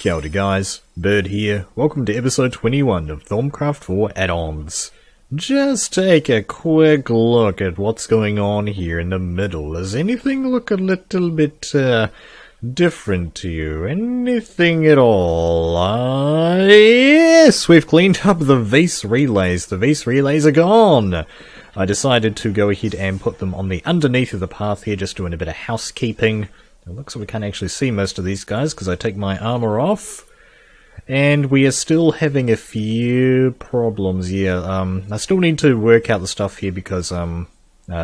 Kia ora guys, Bird here. Welcome to episode 21 of Thaumcraft for Addons. Just take a quick look at what's going on here in the middle. Does anything look a little bit different to you? Anything at all? Yes! We've cleaned up the vase relays. The vase relays are gone. I decided to go ahead and put them on the underneath of the path here, just doing a bit of housekeeping. It looks like we can't actually see most of these guys because I take my armor off. And we are still having a few problems here. I still need to work out the stuff here because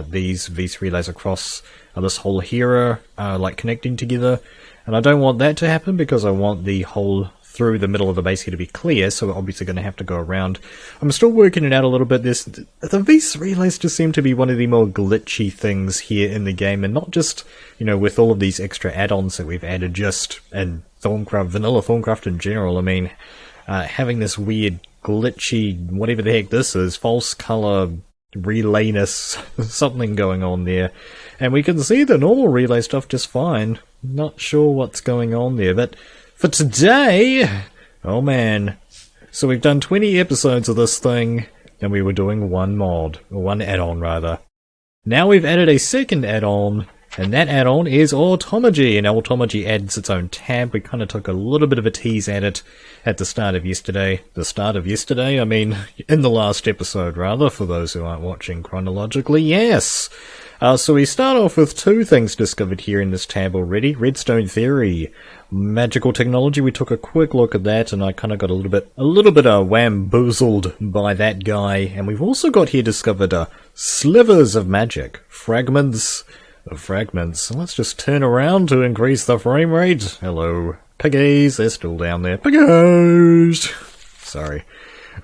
these vase relays across this hole here are like connecting together. And I don't want that to happen because I want the hole through the middle of the base here to be clear, so we're obviously going to have to go around. I'm still working it out a little bit. The vase relays just seem to be one of the more glitchy things here in the game, and not just, you know, with all of these extra add-ons that we've added just in Thaumcraft, vanilla Thaumcraft in general. I mean, having this weird glitchy, whatever the heck this is, false color relayness, something going on there. And we can see the normal relay stuff just fine. Not sure what's going on there, but for today, oh man, so we've done 20 episodes of this thing, and we were doing one add-on rather. Now we've added a second add-on, and that add-on is Automagy, and Automagy adds its own tab. We kind of took a little bit of a tease at it at the start of yesterday. The start of yesterday? I mean, in the last episode rather, for those who aren't watching chronologically, yes! So we start off with two things discovered here in this tab already. Redstone theory, magical technology. We took a quick look at that, and I kind of got a little bit wamboozled by that guy. And we've also got here discovered slivers of magic, fragments of fragments. So let's just turn around to increase the frame rate. Hello, piggies. They're still down there. Piggies. Sorry.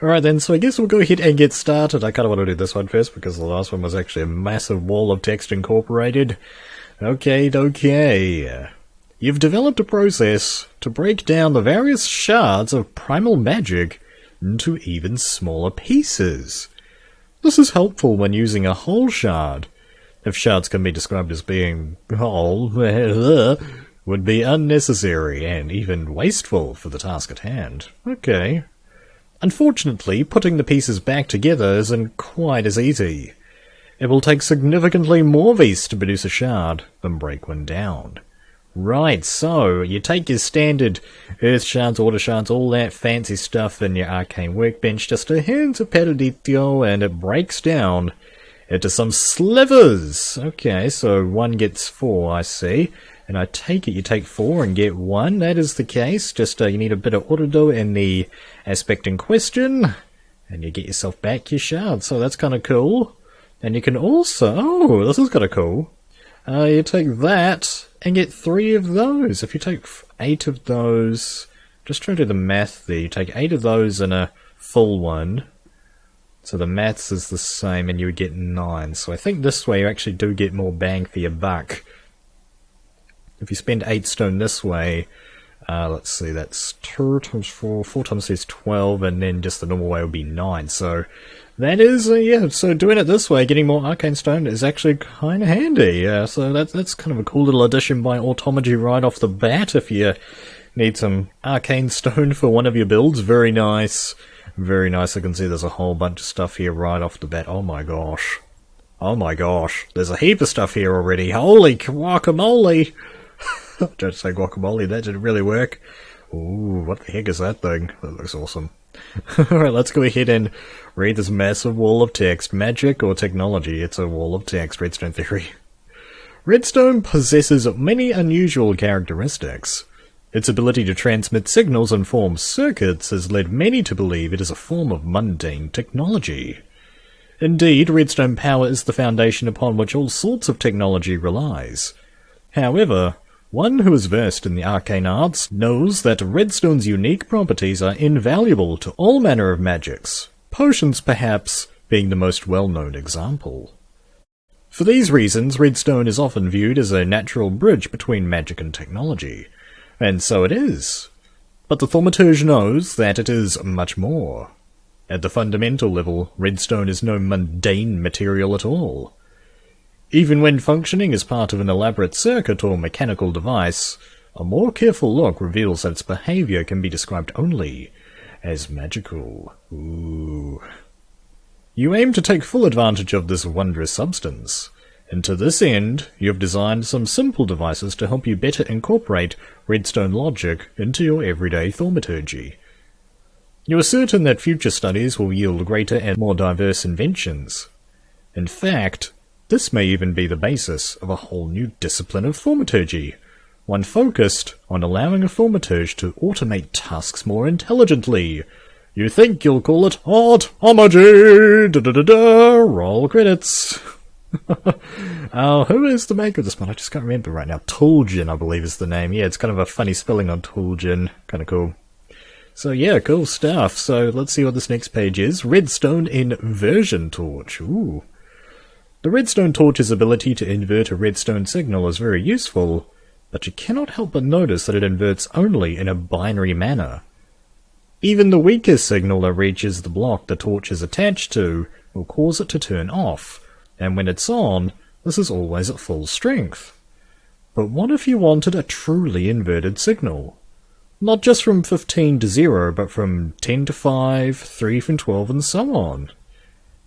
Alright then, so I guess we'll go ahead and get started. I kind of want to do this one first because the last one was actually a massive wall of text incorporated. Okay. You've developed a process to break down the various shards of primal magic into even smaller pieces. This is helpful when using a whole shard. If shards can be described as being whole, would be unnecessary and even wasteful for the task at hand. Okay. Unfortunately, putting the pieces back together isn't quite as easy. It will take significantly more vase to produce a shard than break one down. Right, so you take your standard earth shards, water shards, all that fancy stuff in your arcane workbench, just a hint of pediditio, and it breaks down into some slivers. Okay, so one gets 4, I see. And I take it you take 4 and get 1. That is the case. Just you need a bit of autodo in the aspect in question, and you get yourself back your shard. So that's kind of cool. And you can also, oh, this is kind of cool. You take that and get 3 of those. If you take 8 of those, just try to do the math there. You take 8 of those and a full one. So the maths is the same, and you would get 9. So I think this way you actually do get more bang for your buck. If you spend 8 stone this way, let's see, that's 2 times 4, 4 times 3 is 12, and then just the normal way would be 9. So that is, yeah, so doing it this way, getting more arcane stone is actually kind of handy. So that's kind of a cool little addition by Automagy right off the bat if you need some arcane stone for one of your builds. Very nice. Very nice. I can see there's a whole bunch of stuff here right off the bat. Oh my gosh. Oh my gosh. There's a heap of stuff here already. Holy guacamole. Don't say guacamole, that didn't really work. Ooh, what the heck is that thing? That looks awesome. Alright, let's go ahead and read this massive wall of text. Magic or technology? It's a wall of text. Redstone theory. Redstone possesses many unusual characteristics. Its ability to transmit signals and form circuits has led many to believe it is a form of mundane technology. Indeed, redstone power is the foundation upon which all sorts of technology relies. However, one who is versed in the arcane arts knows that redstone's unique properties are invaluable to all manner of magics, potions perhaps being the most well-known example. For these reasons, redstone is often viewed as a natural bridge between magic and technology, and so it is. But the thaumaturge knows that it is much more. At the fundamental level, redstone is no mundane material at all. Even when functioning as part of an elaborate circuit or mechanical device, A more careful look reveals that its behavior can be described only as magical. Ooh. You aim to take full advantage of this wondrous substance, and to this end, you have designed some simple devices to help you better incorporate redstone logic into your everyday thaumaturgy. You are certain that future studies will yield greater and more diverse inventions. In fact, this may even be the basis of a whole new discipline of thaumaturgy, one focused on allowing a thaumaturge to automate tasks more intelligently. You think you'll call it Automagy! Da-da-da-da! Roll credits! Who is the maker of this one? I just can't remember right now. Tuhljin, I believe, is the name. Yeah, it's kind of a funny spelling on Tuhljin. Kind of cool. So yeah, cool stuff. So let's see what this next page is. Redstone inversion torch. Ooh. The redstone torch's ability to invert a redstone signal is very useful, but you cannot help but notice that it inverts only in a binary manner. Even the weakest signal that reaches the block the torch is attached to will cause it to turn off, and when it's on, this is always at full strength. But what if you wanted a truly inverted signal? Not just from 15 to 0, but from 10 to 5, 3 from 12, and so on.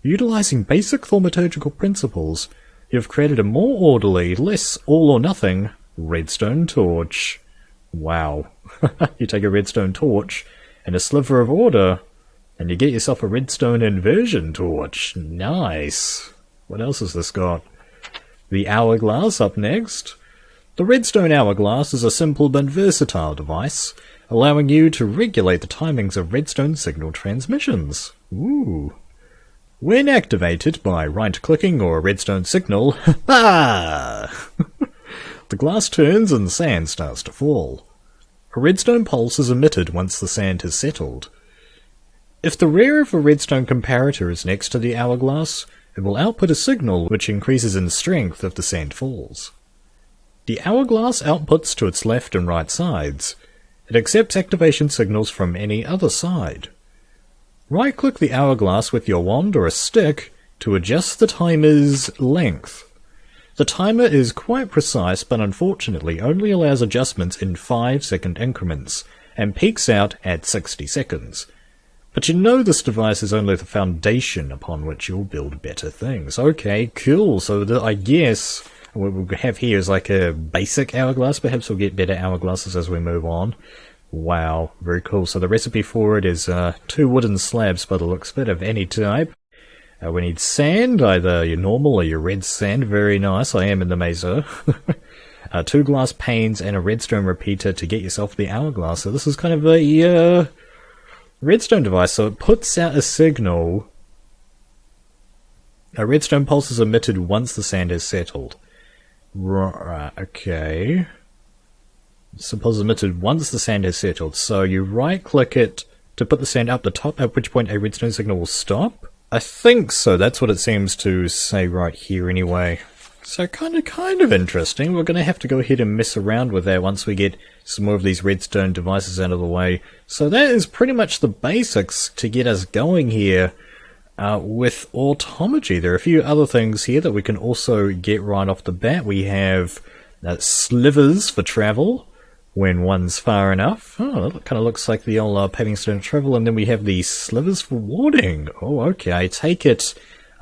Utilizing basic thaumaturgical principles, you've created a more orderly, less all-or-nothing redstone torch. Wow. You take a redstone torch and a sliver of order, and you get yourself a redstone inversion torch. Nice. What else has this got? The hourglass up next. The redstone hourglass is a simple but versatile device, allowing you to regulate the timings of redstone signal transmissions. Ooh. When activated by right-clicking or a redstone signal, the glass turns and sand starts to fall. A redstone pulse is emitted once the sand has settled. If the rear of a redstone comparator is next to the hourglass, it will output a signal which increases in strength if the sand falls. The hourglass outputs to its left and right sides. It accepts activation signals from any other side. Right-click the hourglass with your wand or a stick to adjust the timer's length. The timer is quite precise, but unfortunately only allows adjustments in 5-second increments, and peaks out at 60 seconds. But you know this device is only the foundation upon which you'll build better things. Okay, cool, so I guess what we'll have here is like a basic hourglass. Perhaps we'll get better hourglasses as we move on. Wow, very cool. So the recipe for it is 2 wooden slabs by the looks of it, of any type. We need sand, either your normal or your red sand. Very nice, I am in the mesa. 2 glass panes and a redstone repeater to get yourself the hourglass. So this is kind of a redstone device. So it puts out a signal. A redstone pulse is emitted once the sand has settled. Right, okay. Suppose emitted once the sand has settled. So you right-click it to put the sand up the top, at which point a redstone signal will stop. I think so. That's what it seems to say right here anyway. So kind of interesting. We're going to have to go ahead and mess around with that once we get some more of these redstone devices out of the way. So that is pretty much the basics to get us going here with Automagy. There are a few other things here that we can also get right off the bat. We have slivers for travel when one's far enough. Oh, that kind of looks like the old paving stone travel. And then we have the slivers for warding. Oh, okay. I take it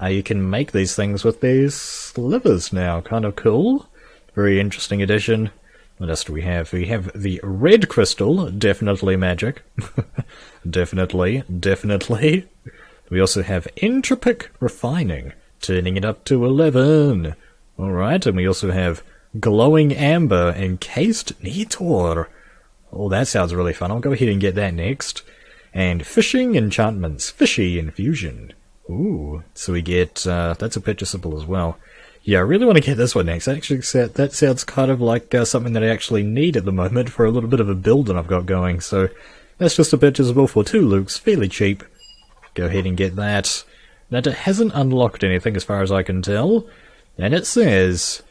you can make these things with these slivers now. Kind of cool. Very interesting addition. What else do we have? We have the red crystal. Definitely magic. Definitely. We also have entropic refining, turning it up to 11. Alright, and we also have glowing amber encased Nitor. Oh, that sounds really fun. I'll go ahead and get that next. And fishing enchantments, fishy infusion. Ooh, so we get, that's a purchasable as well. Yeah, I really want to get this one next. Actually, that sounds kind of like something that I actually need at the moment for a little bit of a build that I've got going. So that's just a purchasable for 2 lukes, fairly cheap. Go ahead and get that. That hasn't unlocked anything as far as I can tell. And it says,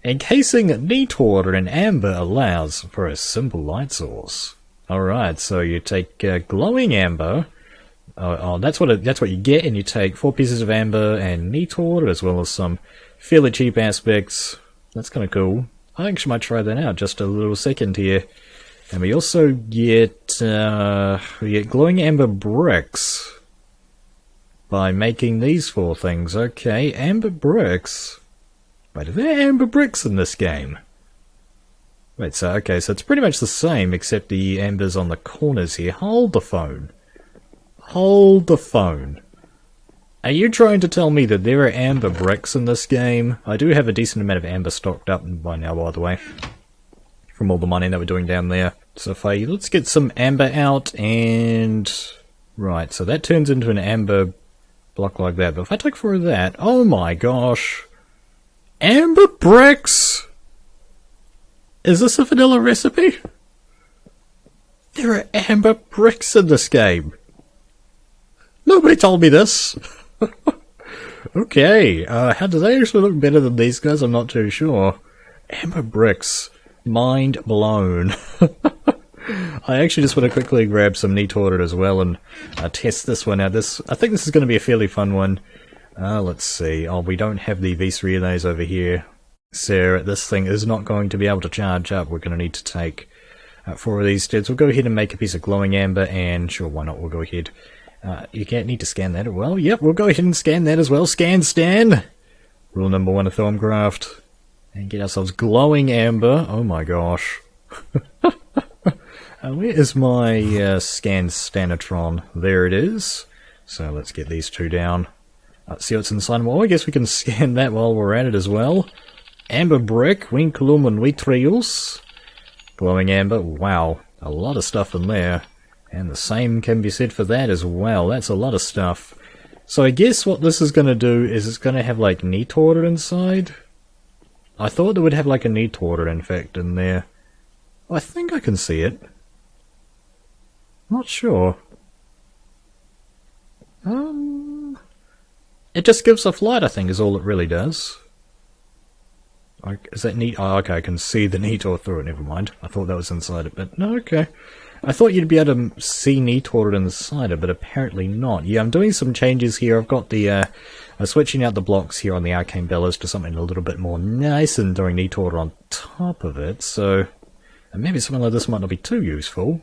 encasing Nitor in amber allows for a simple light source. Alright, so you take glowing amber. That's what you get, and you take 4 pieces of amber and Nitor, as well as some fairly cheap aspects. That's kind of cool. I actually might try that out just a little second here. And we also get glowing amber bricks by making these 4 things. Okay, amber bricks. Wait, are there amber bricks in this game? Wait, so okay, so it's pretty much the same except the ambers on the corners here. Hold the phone. Hold the phone. Are you trying to tell me that there are amber bricks in this game? I do have a decent amount of amber stocked up by now, by the way, from all the mining that we're doing down there. So if let's get some amber out and... Right, so that turns into an amber block like that. But if I take 4 of that... Oh my gosh! Amber bricks! Is this a vanilla recipe? There are amber bricks in this game. Nobody told me this. Okay, how do they actually look better than these guys? I'm not too sure. Amber bricks. Mind blown. I actually just want to quickly grab some neat order as well and test this one out. I think this is going to be a fairly fun one. Let's see. Oh, we don't have the Vis relays over here. So this thing is not going to be able to charge up. We're going to need to take 4 of these instead. So we'll go ahead and make a piece of glowing amber, and sure, why not? We'll go ahead. You can't need to scan that as well. Yep, we'll go ahead and scan that as well. Scan! Rule number 1 of Thaumcraft. And get ourselves glowing amber. Oh my gosh. Where is my scan stanatron? There it is. So let's get these 2 down. See what's inside. Well, I guess we can scan that while we're at it as well. Amber brick, winklum and vitrios. Glowing amber. Wow, a lot of stuff in there. And the same can be said for that as well. That's a lot of stuff. So I guess what this is going to do is it's going to have like neat order inside. I thought it would have like a neat order in fact in there. I think I can see it. Not sure. It just gives off light, I think, is all it really does. Is that neat? Oh, okay, I can see the neat order through it, never mind. I thought that was inside it, but no, okay. I thought you'd be able to see neat order inside it, but apparently not. Yeah, I'm doing some changes here. I've got the, I'm switching out the blocks here on the arcane bellows to something a little bit more nice and doing neat order on top of it, so maybe something like this might not be too useful.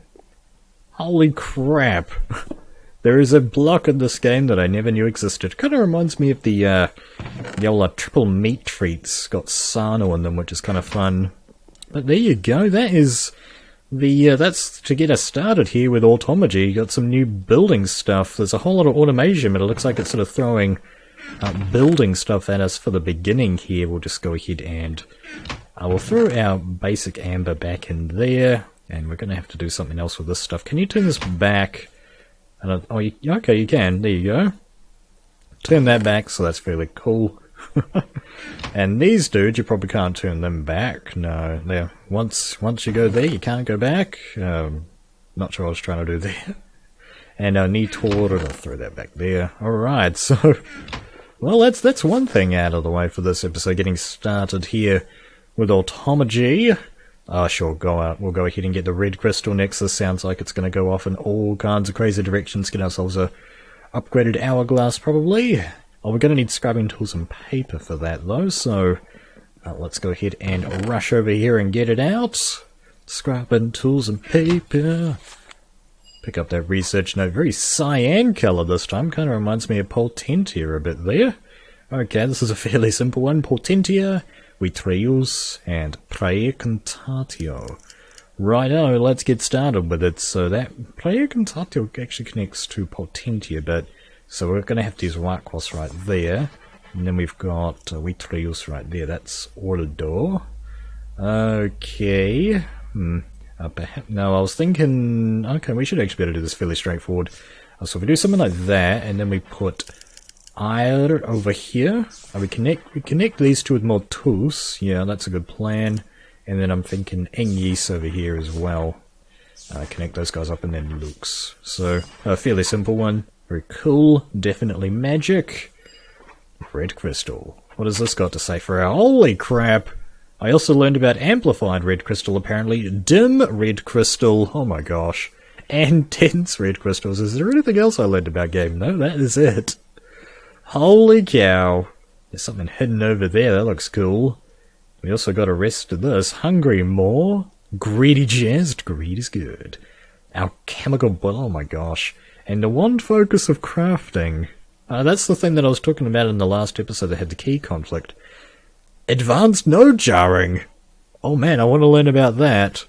Holy crap! There is a block in this game that I never knew existed. Kind of reminds me of the old triple meat treats. Got Sano in them, which is kind of fun. But there you go. That is the that's to get us started here with Automagy. Got some new building stuff. There's a whole lot of automation, but it looks like it's sort of throwing building stuff at us for the beginning here. We'll just go ahead and we'll throw our basic amber back in there, and we're going to have to do something else with this stuff. Can you turn this back? Oh, okay, you can. There you go. Turn that back, so that's fairly cool. And these dudes, you probably can't turn them back. No, there. Once you go there, you can't go back. Not sure what I was trying to do there. And I need to order. I'll throw that back there. All right, so well, that's one thing out of the way for this episode. Getting started here with Automagy. Sure, we'll go ahead and get the red crystal next. This sounds like it's going to go off in all kinds of crazy directions. Get ourselves a upgraded hourglass, probably. Oh, we're going to need scribing tools and paper for that, though, so let's go ahead and rush over here and get it out. Scribing tools and paper. Pick up that research note. Very cyan colour this time. Kind of reminds me of Potentia a bit there. Okay, this is a fairly simple one. Potentia, vitrios, and praecantatio. Righto, let's get started with it. So that praecantatio actually connects to Potentia, but so we're going to have to use Warquos right there. And then we've got vitrios right there. That's Ordo. Okay. Perhaps, no, I was thinking, okay, we should actually be able to do this fairly straightforward. So if we do something like that, and then we put iron over here, we connect these two with more tools. Yeah, that's a good plan. And then I'm thinking Engis over here as well. Connect those guys up and then Lux. So a fairly simple one. Very cool. Definitely magic. Red crystal. What has this got to say for our... Holy crap! I also learned about amplified red crystal apparently. Dim red crystal. Oh my gosh. And dense red crystals. Is there anything else I learned about game? No, that is it. Holy cow. There's something hidden over there. That looks cool. We also got a rest of this. Hungry more. Greedy chest. Greed is good. Alchemical boil. Oh my gosh. And the one focus of crafting. That's the thing that I was talking about in the last episode that had the key conflict. Advanced node jarring. Oh man, I want to learn about that.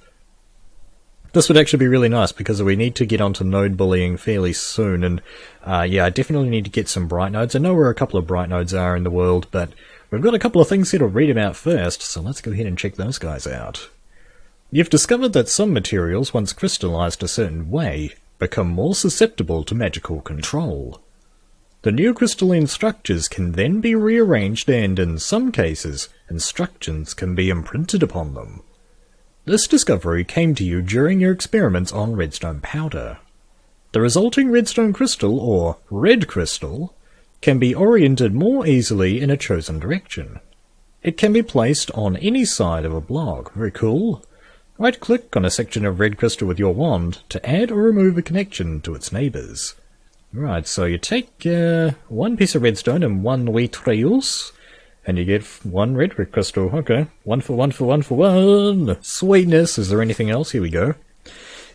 This would actually be really nice because we need to get onto node bullying fairly soon, and yeah, I definitely need to get some bright nodes. I know where a couple of bright nodes are in the world, but we've got a couple of things here to read about first, so let's go ahead and check those guys out. You've discovered that some materials, once crystallized a certain way, become more susceptible to magical control. The new crystalline structures can then be rearranged and, in some cases, instructions can be imprinted upon them. This discovery came to you during your experiments on redstone powder. The resulting redstone crystal, or red crystal, can be oriented more easily in a chosen direction. It can be placed on any side of a block. Very cool. Right-click on a section of red crystal with your wand to add or remove a connection to its neighbours. Right, so you take one piece of redstone and one wheat rails, and you get one red crystal. Okay, one for one for one for one. Sweetness. Is there anything else? Here we go.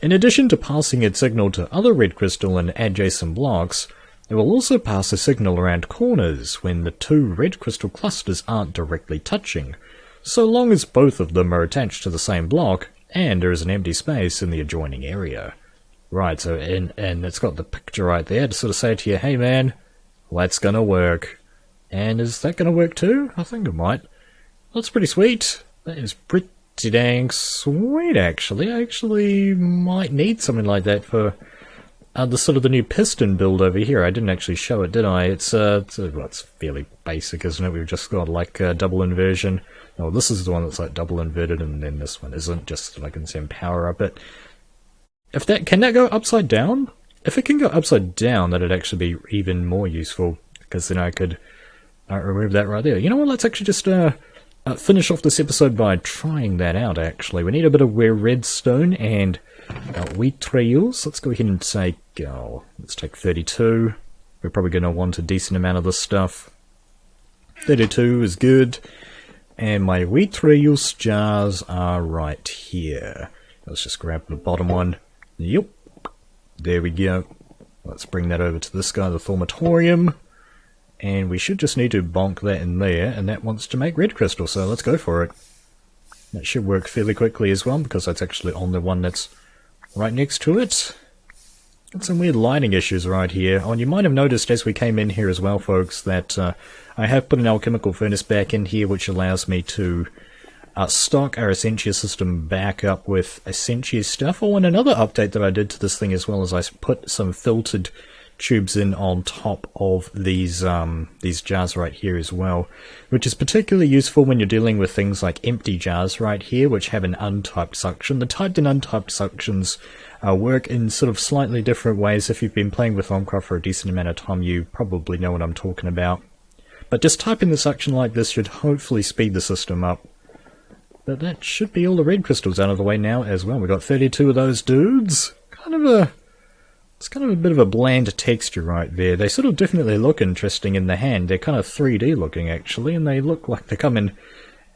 In addition to passing its signal to other red crystal and adjacent blocks, it will also pass a signal around corners when the two red crystal clusters aren't directly touching, so long as both of them are attached to the same block and there is an empty space in the adjoining area. Right, so and it's got the picture right there to sort of say to you, hey man, that's gonna work. And is that gonna work too? I think it might. That's pretty sweet. That is pretty dang sweet, actually. I actually might need something like that for the sort of the new piston build over here. I didn't actually show it, did I? It's well, it's fairly basic, isn't it? We've just got like a double inversion. Oh, this is the one that's like double inverted, and then this one isn't, just so I can send power up it. If that can that go upside down? If it can go upside down, that'd actually be even more useful, because then I could remove that right there. You know what? Let's actually just finish off this episode by trying that out. Actually, we need a bit of redstone and wheat rails. Let's go ahead and take let's take 32. We're probably going to want a decent amount of this stuff. 32 is good, and my wheat rails jars are right here. Let's just grab the bottom one. Yep, there we go. Let's bring that over to this guy, the Thaumatorium. And we should just need to bonk that in there, and that wants to make red crystal, so let's go for it. That should work fairly quickly as well, because that's actually on the one that's right next to it. Got some weird lighting issues right here. Oh, and you might have noticed as we came in here as well, folks, that I have put an alchemical furnace back in here, which allows me to stock our Essentia system back up with Essentia stuff. Oh, and another update that I did to this thing as well is I put some filtered tubes in on top of these jars right here as well, which is particularly useful when you're dealing with things like empty jars right here, which have an untyped suction. The typed and untyped suctions work in sort of slightly different ways. If you've been playing with Thaumcraft for a decent amount of time, you probably know what I'm talking about. But just typing the suction like this should hopefully speed the system up. But that should be all the red crystals out of the way now as well. We've got 32 of those dudes. It's kind of a bit of a bland texture right there. They sort of definitely look interesting in the hand. They're kind of 3D looking actually, and they look like they're coming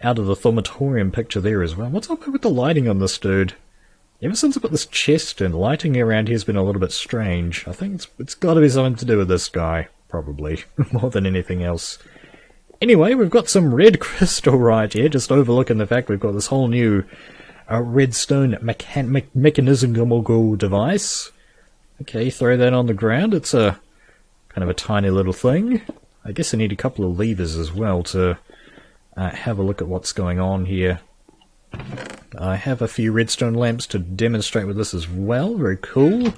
out of the Thaumatorium picture there as well. What's up with the lighting on this dude? Ever since I put this chest in, lighting around here has been a little bit strange. I think it's got to be something to do with this guy, probably, more than anything else. Anyway, we've got some red crystal right here, just overlooking the fact we've got this whole new redstone mechanical device. Okay, throw that on the ground. It's a kind of a tiny little thing. I guess I need a couple of levers as well to have a look at what's going on here. I have a few redstone lamps to demonstrate with this as well. Very cool.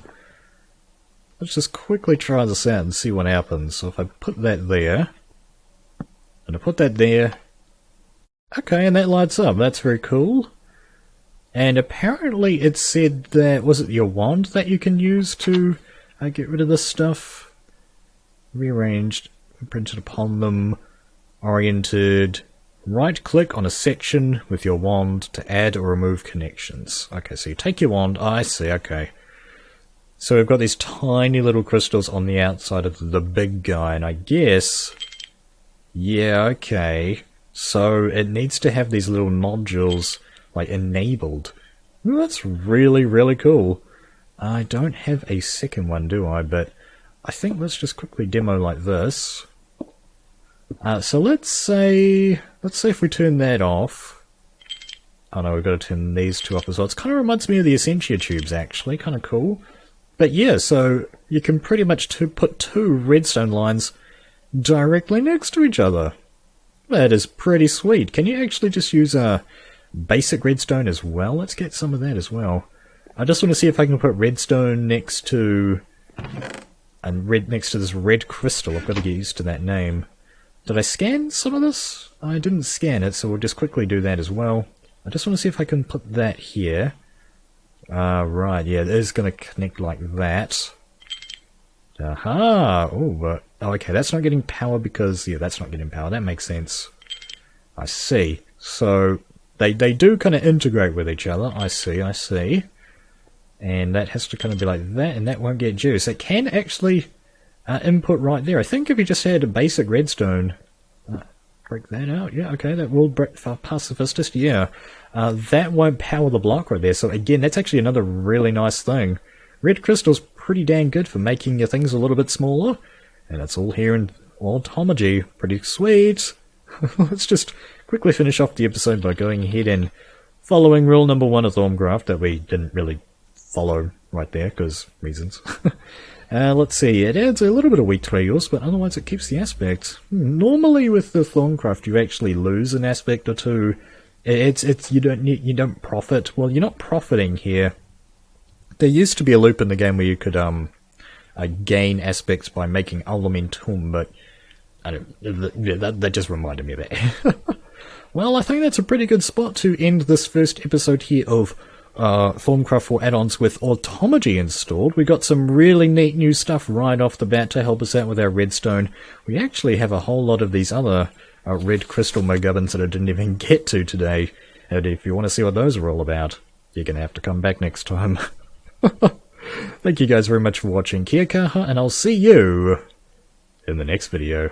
Let's just quickly try this out and see what happens. So if I put that there, and I put that there, okay, and that lights up. That's very cool. And apparently it said that, was it your wand that you can use to get rid of this stuff? Rearranged, printed upon them, oriented. Right click on a section with your wand to add or remove connections. Okay, so you take your wand, I see, okay. So we've got these tiny little crystals on the outside of the big guy, and I guess, yeah, okay. So it needs to have these little nodules like enabled. Ooh, that's really, really cool. I don't have a second one, do I? But I think let's just quickly demo like this. So let's say if we turn that off. Oh no, we've got to turn these two off as well. It kind of reminds me of the Essentia tubes, actually. Kind of cool. But yeah, so you can pretty much put two redstone lines directly next to each other. That is pretty sweet. Can you actually just use a basic redstone as well? Let's get some of that as well. I just want to see if I can put redstone next to next to this red crystal. I've got to get used to that name. Did I scan some of this? I didn't scan it, so we'll just quickly do that as well. I just want to see if I can put that here. Right, yeah, it is going to connect like that. Aha! Oh, okay, that's not getting power because... Yeah, that's not getting power. That makes sense. I see. So, they do kind of integrate with each other. I see. And that has to kind of be like that, and that won't get juice. It can actually input right there. I think if you just had a basic redstone... break that out. Yeah, okay, that will pacifist. Yeah. That won't power the block right there. So again, that's actually another really nice thing. Red crystal's pretty dang good for making your things a little bit smaller. And that's all here in Automagy. Pretty sweet. Let's just quickly finish off the episode by going ahead and following rule number 1 of Thaumcraft that we didn't really follow right there, because reasons. Let's see, it adds a little bit of wheat triangles, but otherwise it keeps the aspect. Normally with the Thaumcraft you actually lose an aspect or two. You don't profit. Well, you're not profiting here. There used to be a loop in the game where you could gain aspects by making elementum, but that just reminded me of that. Well, I think that's a pretty good spot to end this first episode here of Thaumcraft for add-ons with Automagy installed. We got some really neat new stuff right off the bat to help us out with our redstone. We actually have a whole lot of these other red crystal mogubbins that I didn't even get to today. And if you want to see what those are all about, you're going to have to come back next time. Thank you guys very much for watching. Kia kaha, and I'll see you in the next video.